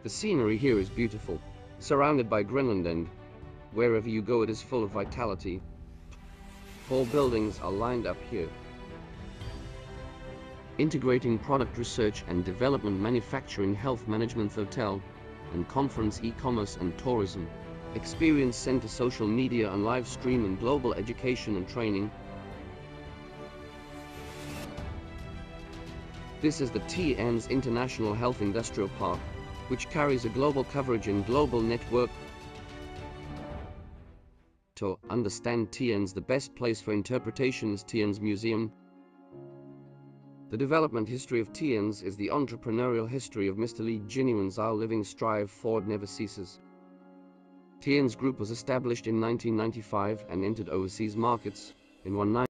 The scenery here is beautiful, surrounded by Greenland, and wherever you go it is full of vitality. Tall buildings are lined up here. Integrating product research and development, manufacturing, health management, hotel and conference, e-commerce and tourism, experience center, social media and live stream, and global education and training. This is the TN's International Health Industrial Park, which carries a global coverage and global network. To understand TN's, the best place for interpretation is TN's Museum. The development history of TN's is the entrepreneurial history of Mr. Lee Genuine's Our Living Strive Forward Never Ceases. TN's Group was established in 1995 and entered overseas markets in 19.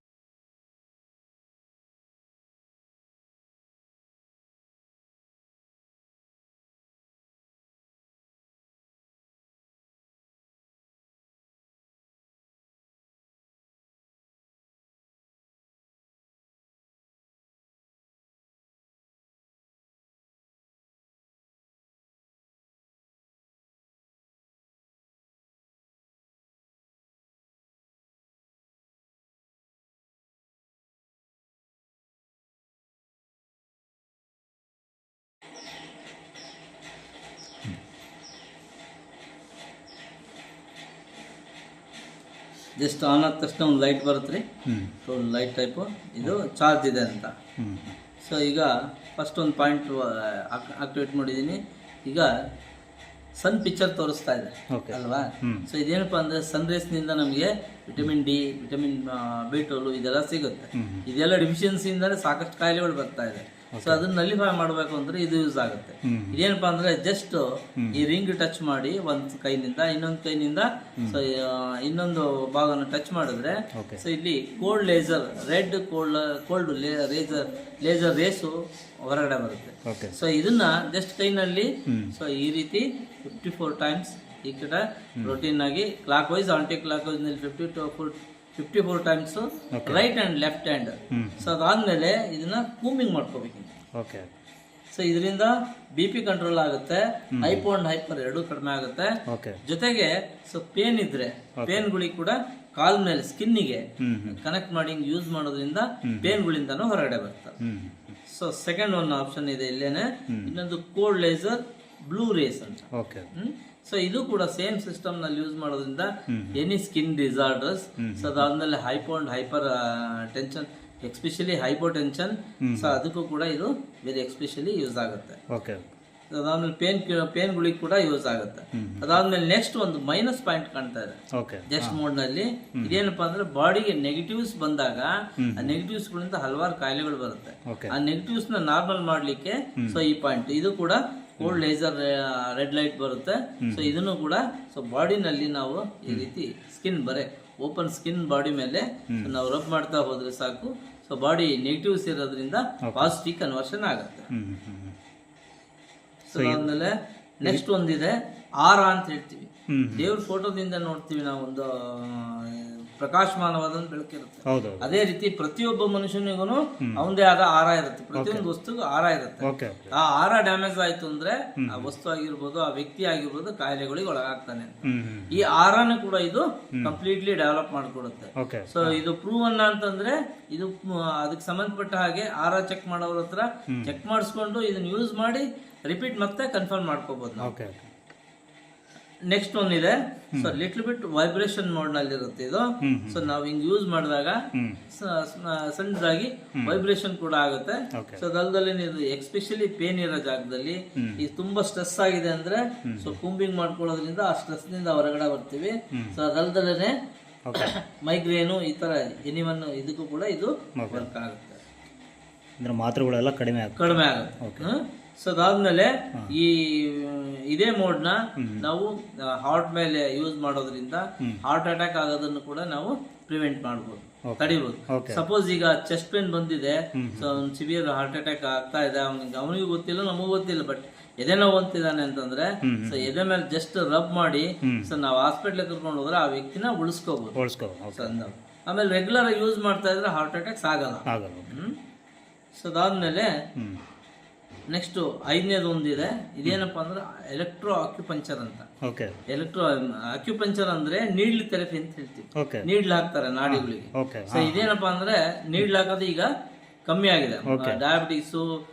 Just on ಆದ ತಕ್ಷಣ ಒಂದು light ಬರುತ್ತೆ ರೀ. So ಒಂದು light type ಇದು charge ಇದೆ ಅಂತ. So ಈಗ ಫಸ್ಟ್ ಒಂದು ಪಾಯಿಂಟ್ ಆಕ್ಟಿವೇಟ್ ಮಾಡಿದ್ದೀನಿ. ಈಗ ಸನ್ ಪಿಕ್ಚರ್ ತೋರಿಸ್ತಾ ಇದೆ ಅಲ್ವಾ. ಸೊ ಇದೇನಪ್ಪ ಅಂದರೆ ಸನ್ ರೇಸ್ನಿಂದ ನಮಗೆ ವಿಟಮಿನ್ ಡಿ, ವಿಟಮಿನ್ B12 ಇದೆಲ್ಲ ಸಿಗುತ್ತೆ. ಇದೆಲ್ಲ ಡಿಫಿಷಿಯನ್ಸಿಯಿಂದಲೇ ಸಾಕಷ್ಟು ಕಾಯಿಲೆಗಳು ಬರ್ತಾ ಇದೆ. ಸೊ ಅದನ್ನ ನಲಿಫೈ ಮಾಡಬೇಕು ಅಂದ್ರೆ ಇದು ಯೂಸ್ ಆಗುತ್ತೆ. ಇದೇನಪ್ಪ ಅಂದ್ರೆ ಜಸ್ಟ್ ಈ ರಿಂಗ್ ಟಚ್ ಮಾಡಿ ಒಂದ್ ಕೈನಿಂದ ಇನ್ನೊಂದು ಕೈನಿಂದ ಸೊ ಇನ್ನೊಂದು ಭಾಗನ ಟಚ್ ಮಾಡಿದ್ರೆ ಸೊ ಇಲ್ಲಿ cold laser, red cold laser race ಹೊರಗಡೆ ಬರುತ್ತೆ. ಸೊ ಇದನ್ನ ಜಸ್ಟ್ ಕೈನಲ್ಲಿ ಸೊ ಈ ರೀತಿ 54 ಟೈಮ್ಸ್ ಈ ಕಡೆ ರೊಟೀನ್ ಆಗಿ clockwise, anticlockwise ನಲ್ಲಿ 54 times right and left hand. So ಅದಾದ್ಮೇಲೆ ಇದನ್ನ ಕೂಮಿಂಗ್ ಮಾಡ್ಕೋಬೇಕು. ಸೊ ಇದರಿಂದ BP ಕಂಟ್ರೋಲ್ ಆಗುತ್ತೆ, ಹೈಪೋ ಅಂಡ್ ಹೈಪರ್ ಎರಡೂ ಕಡಿಮೆ ಆಗುತ್ತೆ. ಜೊತೆಗೆ ಸೊ ಪೇನ್ ಇದ್ರೆ ಪೇನ್ಗಳಿಗೆ ಕೂಡ ಕಾಲ್ ಮೇಲೆ ಸ್ಕಿನ್ನಿಗೆ ಕನೆಕ್ಟ್ ಮಾಡಿ ಯೂಸ್ ಮಾಡೋದ್ರಿಂದ ಪೇನ್ಗಳಿಂದನೂ ಹೊರಗಡೆ ಬರ್ತವೆ. ಸೊ ಸೆಕೆಂಡ್ ಒನ್ ಆಪ್ಷನ್ ಇದೆ ಇಲ್ಲೇನೆ. ಇನ್ನೊಂದು ಕೋಲ್ಡ್ ಲೇಸರ್ ಬ್ಲೂ ರೇಸ್ ಅಂತ. ಸೊ ಇದು ಕೂಡ ಸೇಮ್ ಸಿಸ್ಟಮ್ ನಲ್ಲಿ ಯೂಸ್ ಮಾಡೋದ್ರಿಂದ ಎನಿ ಸ್ಕಿನ್ ಡಿಸಾರ್ಡರ್ಸ್, ಸೊ ಅದಾದ್ಮೇಲೆ hypo and hypertension, especially hypotension, so ಅದಕ್ಕೂ ಕೂಡ ಇದು ವೆರಿ ಎಸ್ಪೆಷಲಿ ಯೂಸ್ ಆಗುತ್ತೆ. ಅದಾದ್ಮೇಲೆ ಪೇನ್ಗಳಿಗೆ ಕೂಡ ಯೂಸ್ ಆಗುತ್ತೆ. ಅದಾದ್ಮೇಲೆ ನೆಕ್ಸ್ಟ್ ಒಂದು ಮೈನಸ್ ಪಾಯಿಂಟ್ ಕಾಣ್ತಾ ಇದೆ ಜಸ್ಟ್ ಮೋಡ್ ನಲ್ಲಿ. ಇದೇನಪ್ಪಾ ಅಂದ್ರೆ ಬಾಡಿಗೆ ನೆಗೆಟಿವ್ಸ್ ಬಂದಾಗ ಆ ನೆಗೆಟಿವ್ಸ್ ಗಳಿಂದ ಹಲವಾರು ಕಾಯಿಲೆಗಳು ಬರುತ್ತೆ. ಆ ನೆಗೆಟಿವ್ಸ್ ನ ನಾರ್ಮಲ್ ಮಾಡ್ಲಿಕ್ಕೆ ಸೊ ಈ ಪಾಯಿಂಟ್ ಇದು ಕೂಡ ಕೋಲ್ಡ್ ಲೇಸರ್ ರೆಡ್ ಲೈಟ್ ಬರುತ್ತೆ. ಸೊ ಇದನ್ನು ಕೂಡ ಸೊ ಬಾಡಿನಲ್ಲಿ ನಾವು ಈ ರೀತಿ ಸ್ಕಿನ್ ಬರೇ ಓಪನ್ ಸ್ಕಿನ್ ಬಾಡಿ ಮೇಲೆ ನಾವು ರಬ್ ಮಾಡ್ತಾ ಹೋದ್ರೆ ಸಾಕು. ಸೊ ಬಾಡಿ ನೆಗೆಟಿವ್ಸ್ ಇರೋದ್ರಿಂದ ಪಾಸಿಟಿವ್ ಕನ್ವರ್ಷನ್ ಆಗುತ್ತೆ. ಸೊ ಆದ್ಮೇಲೆ ನೆಕ್ಸ್ಟ್ ಒಂದಿದೆ ಆರ ಅಂತ ಹೇಳ್ತೀವಿ. ದೇವ್ರ ಫೋಟೋದಿಂದ ನೋಡ್ತೀವಿ ನಾವು ಒಂದು ಪ್ರಕಾಶಮಾನವಾದ ಬೆಳಕಿರುತ್ತೆ. ಅದೇ ರೀತಿ ಪ್ರತಿಯೊಬ್ಬ ಮನುಷ್ಯನಿಗೂ ಅವನದೇ ಆದ ಆರ ಇರುತ್ತೆ. ಪ್ರತಿಯೊಂದು ವಸ್ತುಗೂ ಆರ ಇರುತ್ತೆ. ಆ ಆರ ಡ್ಯಾಮೇಜ್ ಆಯ್ತು ಅಂದ್ರೆ ಆ ವಸ್ತು ಆಗಿರ್ಬೋದು, ಆ ವ್ಯಕ್ತಿ ಆಗಿರ್ಬೋದು ಕಾಯಿಲೆಗಳಿಗೆ ಒಳಗಾಗ್ತಾನೆ. ಈ ಆರನ ಕೂಡ ಇದು ಕಂಪ್ಲೀಟ್ಲಿ ಡೆವಲಪ್ ಮಾಡ್ಕೊಡುತ್ತೆ. ಸೊ ಇದು ಪ್ರೂವ್ ಅನ್ನ ಅಂತಂದ್ರೆ ಇದು ಅದಕ್ಕೆ ಸಂಬಂಧಪಟ್ಟ ಹಾಗೆ ಆರ ಚೆಕ್ ಮಾಡೋರ ಹತ್ರ ಚೆಕ್ ಮಾಡಿಸ್ಕೊಂಡು ಇದನ್ನ ಯೂಸ್ ಮಾಡಿ ರಿಪೀಟ್ ಮತ್ತೆ ಕನ್ಫರ್ಮ್ ಮಾಡ್ಕೋಬಹುದು ನಾವು. ನೆಕ್ಸ್ಟ್ ಒನ್ ಇದೆ so little bit vibration mode ನಲ್ಲಿ ಇರುತ್ತೆ ಇದು. ಸೊ ನಾವು ಹಿಂಗ್ ಯೂಸ್ ಮಾಡಿದಾಗ ಸಣ್ಣದಾಗಿ ವೈಬ್ರೇಷನ್ ಕೂಡ ಆಗುತ್ತೆ. ಸೊ ಅದಲ್ದಲ್ಲಿ ನೀವು ಎಸ್ಪೆಷಲಿ ಪೇನ್ ಇರೋ ಜಾಗದಲ್ಲಿ ಈ ತುಂಬಾ ಸ್ಟ್ರೆಸ್ ಆಗಿದೆ ಅಂದ್ರೆ ಸೊ ಕೂಂಬಿಂಗ್ ಮಾಡ್ಕೊಳ್ಳೋದ್ರಿಂದ ಆ ಸ್ಟ್ರೆಸ್ ನಿಂದ ಹೊರಗಡೆ ಬರ್ತೀವಿ. ಸೊ ಅದಲ್ದಲ್ಲೇ ಮೈಗ್ರೇನು ಈ ತರ ಎನಿವನ್ ಇದಕ್ಕೂ ಕೂಡ ಇದು ವರ್ಕ್ ಆಗುತ್ತೆ. ಮಾತ್ರೆಗಳೆಲ್ಲ ಕಡಿಮೆ ಆಗುತ್ತೆ. ಸೊ ಅದಾದ್ಮೇಲೆ ಈ ಇದೇ ಮೋಡ್ ನ ನಾವು ಹಾರ್ಟ್ ಮೇಲೆ ಯೂಸ್ ಮಾಡೋದ್ರಿಂದ ಹಾರ್ಟ್ ಅಟ್ಯಾಕ್ ಆಗೋದನ್ನು ಕೂಡ ನಾವು ಪ್ರಿವೆಂಟ್ ಮಾಡಬಹುದು, ತಡಿಬಹುದು. ಸಪೋಸ್ ಈಗ ಚೆಸ್ಟ್ ಪೇನ್ ಬಂದಿದೆ, ಸೊ ಸಿವಿಯರ್ ಹಾರ್ಟ್ ಅಟ್ಯಾಕ್ ಆಗ್ತಾ ಇದೆ, ಅವನಿಗೂ ಗೊತ್ತಿಲ್ಲ ನಮಗೂ ಗೊತ್ತಿಲ್ಲ, ಬಟ್ ಎದೆ ನೋವು ಅಂತಿದ್ದಾನೆ ಅಂತಂದ್ರೆ ಸೊ ಎದೆ ಮೇಲೆ ಜಸ್ಟ್ ರಬ್ ಮಾಡಿ ಸೊ ನಾವು ಹಾಸ್ಪಿಟ್ಲ್ ಕರ್ಕೊಂಡು ಹೋದ್ರೆ ಆ ವ್ಯಕ್ತಿನ ಉಳಿಸ್ಕೋಬಹುದು. ಆಮೇಲೆ ರೆಗ್ಯುಲರ್ ಯೂಸ್ ಮಾಡ್ತಾ ಇದ್ರೆ ಹಾರ್ಟ್ ಅಟ್ಯಾಕ್ಸ್ ಆಗಲ್ಲ. ಸೊ ಅದಾದ್ಮೇಲೆ ನೆಕ್ಸ್ಟ್ 5ನೇದು ಒಂದಿದೆ, ಇದೇನಪ್ಪ ಅಂದ್ರೆ ಎಲೆಕ್ಟ್ರೋ ಆಕ್ಯುಪಂಚರ್ ಅಂತ. ಓಕೆ. ಎಲೆಕ್ಟ್ರೋ ಆಕ್ಯುಪಂಚರ್ ಅಂದ್ರೆ ನೀಡ್ಲ್ ಥೆರಪಿ ಅಂತ ಹೇಳ್ತೀವಿ. ಓಕೆ. ನೀಡ್ಲ್ ಹಾಕ್ತಾರೆ ನಾಡಿಗಳಿಗೆ. ಓಕೆ. ಸೊ ಇದೇನಪ್ಪ ಅಂದ್ರೆ ನೀಡ್ಲ್ ಹಾಕೋದು ಈಗ ಕಮ್ಮಿ ಆಗಿದೆ. ಡಯಾಬಿಟಿಕ್ಸು,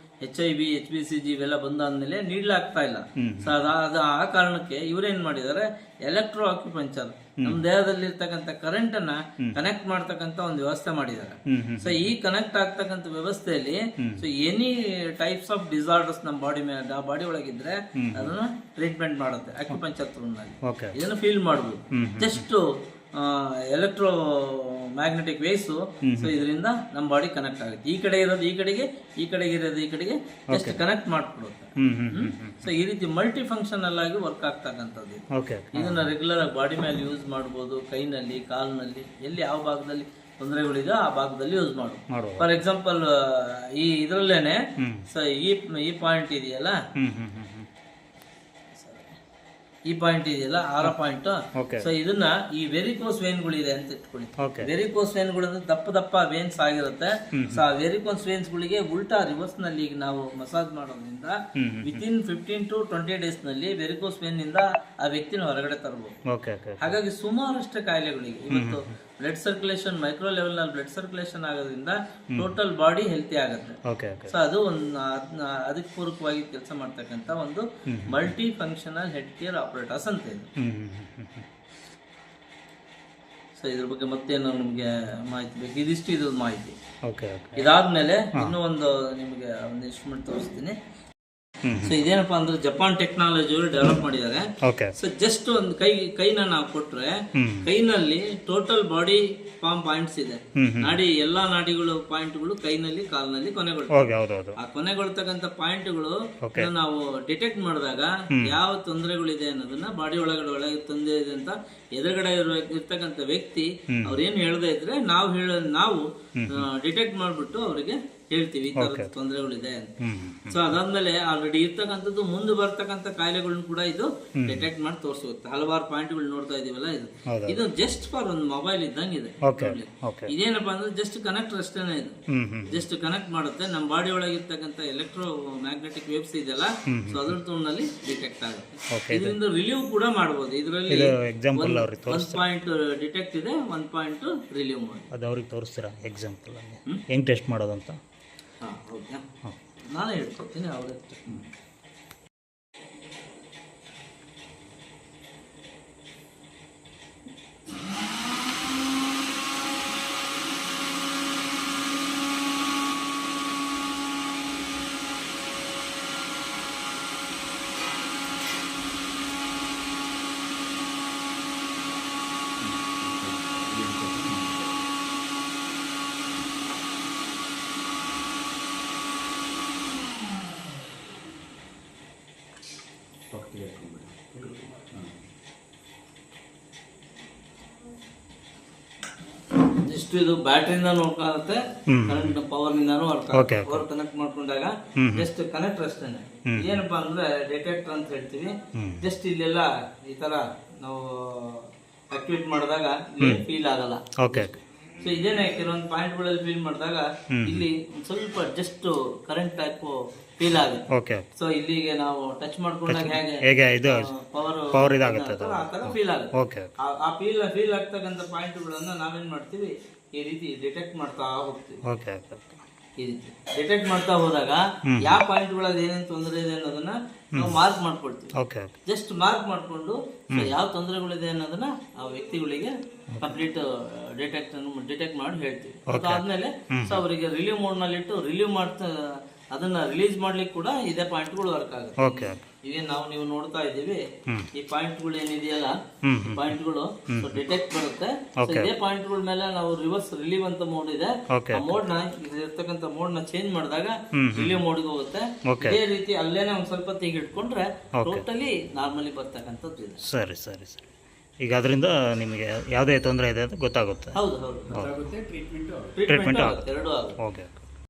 HIV, HBCG ಇವೆಲ್ಲ ಬಂದಾದ್ಮೇಲೆ ನೀಡ್ಲ್ ಆಗ್ತಾ ಇಲ್ಲ. ಸೊ ಅದು ಆ ಕಾರಣಕ್ಕೆ ಇವ್ರೇನ್ ಮಾಡಿದ್ದಾರೆ, ಎಲೆಕ್ಟ್ರೋ ಆಕ್ಯುಪಂಚರ್ ನಮ್ಮ ದೇಹದಲ್ಲಿ ಇರ್ತಕ್ಕಂಥ ಕರೆಂಟ್ ಅನ್ನ ಕನೆಕ್ಟ್ ಮಾಡ್ತಕ್ಕಂಥ ಒಂದು ವ್ಯವಸ್ಥೆ ಮಾಡಿದ್ದಾರೆ. ಸೊ ಈ ಕನೆಕ್ಟ್ ಆಗ್ತಕ್ಕಂಥ ವ್ಯವಸ್ಥೆಯಲ್ಲಿ so any types of disorders ನಮ್ಮ ಬಾಡಿ ಒಳಗಿದ್ರೆ ಅದನ್ನ ಟ್ರೀಟ್ಮೆಂಟ್ ಮಾಡುತ್ತೆ ಆಕ್ಯುಪಂಚರ್ ಥ್ರೂನಲ್ಲಿ. ಇದನ್ನು ಫೀಲ್ ಮಾಡಬಹುದು. Just electro magnetic waves. So ಇದರಿಂದ ನಮ್ಮ ಬಾಡಿ ಕನೆಕ್ಟ್ ಆಗುತ್ತೆ. ಈ ಕಡೆ ಇರೋದು ಈ ಕಡೆಗೆ, ಈ ಕಡೆಗೆ ಇರೋದು ಈ ಕಡೆಗೆ ಜಸ್ಟ್ ಕನೆಕ್ಟ್ ಮಾಡ್ಕೊಡುತ್ತೆ. ಸೊ ಈ ರೀತಿ ಮಲ್ಟಿ ಫಂಕ್ಷನಲ್ ಆಗಿ ವರ್ಕ್ ಆಗ್ತಕ್ಕಂಥದ್ದು. ಇದನ್ನ ರೆಗ್ಯುಲರ್ ಆಗಿ ಬಾಡಿ ಮೇಲೆ ಯೂಸ್ ಮಾಡ್ಬೋದು, ಕೈನಲ್ಲಿ, ಕಾಲ್ನಲ್ಲಿ, ಎಲ್ಲಿ ಯಾವ ಭಾಗದಲ್ಲಿ ತೊಂದರೆಗಳಿದೆ ಆ ಭಾಗದಲ್ಲಿ ಯೂಸ್ ಮಾಡು. ಫಾರ್ ಎಕ್ಸಾಂಪಲ್ ಈ ಇದ್ರಲ್ಲೇನೆ ಸೊ ಈ ಪಾಯಿಂಟ್ ಇದೆಯಲ್ಲ, ಈ ಪಾಯಿಂಟ್ ಇದೆಯಲ್ಲ 6 ಪಾಯಿಂಟ್. ಸೊ ಇದನ್ನ ಈ ವೆರಿಕೋಸ್ ವೇನ್ಗಳಿದೆ ಅಂತ ಇಟ್ಕೊಳ್ಳಿ. ವೆರಿಕೋಸ್ ವೇನ್ಗಳು ಅಂದ್ರೆ ದಪ್ಪ ದಪ್ಪ ವೇನ್ಸ್ ಆಗಿರುತ್ತೆ. ಸೊ ಆ ವೆರಿಕೋಸ್ ವೇನ್ಸ್ ಗಳಿಗೆ ಉಲ್ಟಾ ರಿವರ್ಸ್ ನಲ್ಲಿ ಈಗ ನಾವು ಮಸಾಜ್ ಮಾಡೋದ್ರಿಂದ ವಿತಿನ್ 15 to 20 ಡೇಸ್ ನಲ್ಲಿ ವೆರಿಕೋಸ್ ವೇನ್ ನಿಂದ ಆ ವ್ಯಕ್ತಿನ ಹೊರಗಡೆ ತರಬಹುದು. ಹಾಗಾಗಿ ಸುಮಾರಷ್ಟು ಕಾಯಿಲೆಗಳಿಗೆ ಇವತ್ತು ಬ್ಲಡ್ ಸರ್ಕ್ಯುಲೇಷನ್, ಮೈಕ್ರೋ ಲೆವೆಲ್ ನಲ್ಲಿ ಬ್ಲಡ್ ಸರ್ಕ್ಯುಲೇಷನ್ ಆಗೋದ್ರಿಂದ ಟೋಟಲ್ ಬಾಡಿ ಹೆಲ್ತಿ ಆಗುತ್ತೆ. ಸೊ ಅದು ಅದಕ್ಕೆ ಪೂರಕವಾಗಿ ಕೆಲಸ ಮಾಡ್ತಕ್ಕಂಥ ಒಂದು multi functional head care operators ಅಂತ ಇದೆ. ಸೊ ಇದ್ರ ಬಗ್ಗೆ ಮತ್ತೇನು ನಿಮಗೆ ಮಾಹಿತಿ ಬೇಕು? ಇದಿಷ್ಟು ಇದು ಮಾಹಿತಿ. ಇದಾದ್ಮೇಲೆ ಇನ್ನೂ ಒಂದು ನಿಮಗೆ ಒಂದು ಇನ್ಸ್ಟ್ರೂಮೆಂಟ್ ತೋರಿಸ್ತೀನಿ. ಸೊ ಇದೇನಪ್ಪಾ ಅಂದ್ರೆ ಜಪಾನ್ ಟೆಕ್ನಾಲಜಿ ಡೆವಲಪ್ ಮಾಡಿದ್ದಾರೆ. ಸೊ ಜಸ್ಟ್ ಒಂದು ಕೈನ ನಾವು ಕೊಟ್ರೆ ಕೈನಲ್ಲಿ ಟೋಟಲ್ ಬಾಡಿ ಫಾರ್ಮ್ ಪಾಯಿಂಟ್ಸ್ ಇದೆ. ಎಲ್ಲಾ ನಾಡಿಗಳು ಪಾಯಿಂಟ್ಗಳು ಕೈನಲ್ಲಿ, ಕಾಲ್ನಲ್ಲಿ ಕೊನೆಗೊಳ್ತವೆ. ಆ ಕೊನೆಗೊಳ್ತಕ್ಕಂಥ ಪಾಯಿಂಟ್ಗಳು ನಾವು ಡಿಟೆಕ್ಟ್ ಮಾಡಿದಾಗ ಯಾವ ತೊಂದರೆಗಳಿದೆ ಅನ್ನೋದನ್ನ ಬಾಡಿ ಒಳಗಡೆ ತೊಂದರೆ ಇದೆ ಅಂತ ಎದುರುಗಡೆ ಇರ್ತಕ್ಕಂಥ ವ್ಯಕ್ತಿ ಅವ್ರೇನು ಹೇಳದೇ ಇದ್ರೆ ನಾವು ಡಿಟೆಕ್ಟ್ ಮಾಡ್ಬಿಟ್ಟು ಅವರಿಗೆ ಹೇಳ್ತೀವಿ ಈ ತರದ ತೊಂದರೆಗಳಿದೆ ಅಂತ. ಸೊ ಅದಾದ್ಮೇಲೆ ಆಲ್ರೆಡಿ ಇರ್ತಕ್ಕಂಥದ್ದು ಮುಂದೆ ಬರ್ತಕ್ಕಂಥ ಕಾಯಿಲೆಗಳನ್ನ ಕೂಡ ಇದು ಡಿಟೆಕ್ಟ್ ಮಾಡಿ ತೋರಿಸುತ್ತೆ. ಹಲವಾರು ಪಾಯಿಂಟ್ಗಳು ನೋಡ್ತಾ ಇದೀವಲ್ಲ, ಇದು ಜಸ್ಟ್ ಫಾರ್ ಒಂದು ಮೊಬೈಲ್ ಇದ್ದಂಗಿದೆ. ಇದೇನಪ್ಪಾ ಅಂದ್ರೆ ಜಸ್ಟ್ ಕನೆಕ್ಟ್ ಅಷ್ಟೇನೆ. ಇದು ಜಸ್ಟ್ ಕನೆಕ್ಟ್ ಮಾಡುತ್ತೆ, ನಮ್ಮ ಬಾಡಿ ಒಳಗಿರ್ತಕ್ಕಂಥ ಎಲೆಕ್ಟ್ರೋ ಮ್ಯಾಗ್ನೆಟಿಕ್ ವೇವ್ಸ್ ಇದೆಲ್ಲ, ಸೊ ಅದ್ರ ತೋನಲ್ಲಿ ಡಿಟೆಕ್ಟ್ ಆಗುತ್ತೆ. ಇದರಿಂದ ರಿಲೀವ್ ಕೂಡ ಮಾಡಬಹುದು. ಇದರಲ್ಲಿ 1 ಪಾಯಿಂಟ್ ಡಿಟೆಕ್ಟ್ ಇದೆ, 1 ಪಾಯಿಂಟ್ ರಿಲೀವ್ ಮಾಡಿ. ಅದು ಅವ್ರಿಗೆ ತೋರಿಸ್ತೀರಾ ಎಕ್ಸಾಂಪಲ್ ಹೆಂಗ್ ಟೆಸ್ಟ್ ಮಾಡೋದಂತ? ಹೌದಾ, ನಾನೇ ಹೇಳ್ಕೊಡ್ತೀನಿ. ಅವ್ರಿಗೆ ಇಷ್ಟು ಇದು ಬ್ಯಾಟ್ರಿಯಿಂದ ವರ್ಕ್ ಆಗುತ್ತೆ, ಕರೆಂಟ್ ಪವರ್ ನಿಂದಾನು ವರ್ಕ್ ಆಗುತ್ತೆ. ಪವರ್ ಕನೆಕ್ಟ್ ಮಾಡ್ಕೊಂಡಾಗ ಜಸ್ಟ್ ಕನೆಕ್ಟ್ ಅಷ್ಟೇನೆ. ಏನಪ್ಪಾ ಅಂದ್ರೆ ಡಿಟೆಕ್ಟರ್ ಅಂತ ಹೇಳ್ತೀವಿ. ಜಸ್ಟ್ ಇಲ್ಲೆಲ್ಲ ಈ ತರ ನಾವು ಆಕ್ಟಿವೇಟ್ ಮಾಡಿದಾಗ ಫೀಲ್ ಆಗಲ್ಲ. ಸೊ ಇದೇನೆ ಕೆಲವೊಂದು ಪಾಯಿಂಟ್ ಗಳಲ್ಲಿ ಫೀಲ್ ಮಾಡಿದಾಗ ಇಲ್ಲಿ ಸ್ವಲ್ಪ ಜಸ್ಟ್ ಕರೆಂಟ್ ಟೈಪ್ ಫೀಲ್ ಆಗುತ್ತೆ. ಸೊ ಇಲ್ಲಿಗೆ ನಾವು ಟಚ್ ಮಾಡ್ಕೊಂಡಾಗ ಹೇಗೆ ಪವರ್ ಇದಾಗುತ್ತೆ ಆ ತರ ಫೀಲ್ ಆಗುತ್ತೆ. ಆ ಫೀಲ್ ಆಗ್ತಕ್ಕಂಥ ಪಾಯಿಂಟ್ಗಳನ್ನ ನಾವೇನ್ ಮಾಡ್ತೀವಿ, ಈ ರೀತಿ ಡಿಟೆಕ್ಟ್ ಮಾಡ್ತಾ ಹೋಗ್ತೀವಿ. ಈ ರೀತಿ ಡಿಟೆಕ್ಟ್ ಮಾಡ್ತಾ ಹೋದಾಗ ಯಾವ ಪಾಯಿಂಟ್ಗಳಲ್ಲಿ ಏನೇನು ತೊಂದರೆ ಇದೆ ಅನ್ನೋದನ್ನ ನಾವು ಮಾರ್ಕ್ ಮಾಡ್ಕೊಳ್ತೀವಿ. ಜಸ್ಟ್ ಮಾರ್ಕ್ ಮಾಡ್ಕೊಂಡು ಯಾವ ತೊಂದರೆಗಳಿದೆ ಅನ್ನೋದನ್ನ ಆ ವ್ಯಕ್ತಿಗಳಿಗೆ ಕಂಪ್ಲೀಟ್ ಡಿಟೆಕ್ಟ್ ಮಾಡಿ ಹೇಳ್ತೀವಿ. ಅದಾದ್ಮೇಲೆ ಸೊ ಅವರಿಗೆ ರಿಲೀವ್ ಮೋಡ್ ನಲ್ಲಿ ಇಟ್ಟು ರಿಲೀವ್ ಮಾಡ್ತಾ ಅದನ್ನ ರಿಲೀಸ್ ಮಾಡ್ಲಿಕ್ಕೆ ಕೂಡ ಇದೇ ಪಾಯಿಂಟ್ಗಳು ವರ್ಕ್ ಆಗುತ್ತೆ. ಇವೇನ್ ನೀವು ನೋಡ್ತಾ ಇದೀವಿ, ಈ ಪಾಯಿಂಟ್ಗಳು ಏನಿದೆಯಲ್ಲ, ಪಾಯಿಂಟ್ಗಳು ಡಿಟೆಕ್ಟ್ ಬರುತ್ತೆ. ಇದೇ ಪಾಯಿಂಟ್ಗಳ ಮೇಲೆ ನಾವು ರಿವರ್ಸ್ ರಿಲೀವ್ ಅಂತ ಮೋಡ್ ಇದೆ, ಆ ಮೋಡ್ ನ ಇರ್ತಕ್ಕಂಥ ಮೋಡ್ ನ ಚೇಂಜ್ ಮಾಡಿದಾಗ ರಿಲೀವ್ ಮೋಡ್ಗೆ ಹೋಗುತ್ತೆ. ಇದೇ ರೀತಿ ಅಲ್ಲೇನೆ ಒಂದ್ ಸ್ವಲ್ಪ ತೆಗಿ ಇಟ್ಕೊಂಡ್ರೆ ಟೋಟಲಿ ನಾರ್ಮಲಿ ಬರ್ತಕ್ಕಂಥದ್ದು ಇದೆ. ಸರಿ ಸರಿ ಸರಿ. ಈಗ ಅದರಿಂದ ನಿಮಗೆ ಯಾವುದೇ ತೊಂದರೆ ಇದೆ ಅಂತ ಗೊತ್ತಾಗುತ್ತೆ. ಹೌದು ಹೌದು, ಟ್ರೀಟ್ಮೆಂಟ್ ಆಗುತ್ತೆ, 2 ಆಗುತ್ತೆ. ಓಕೆ.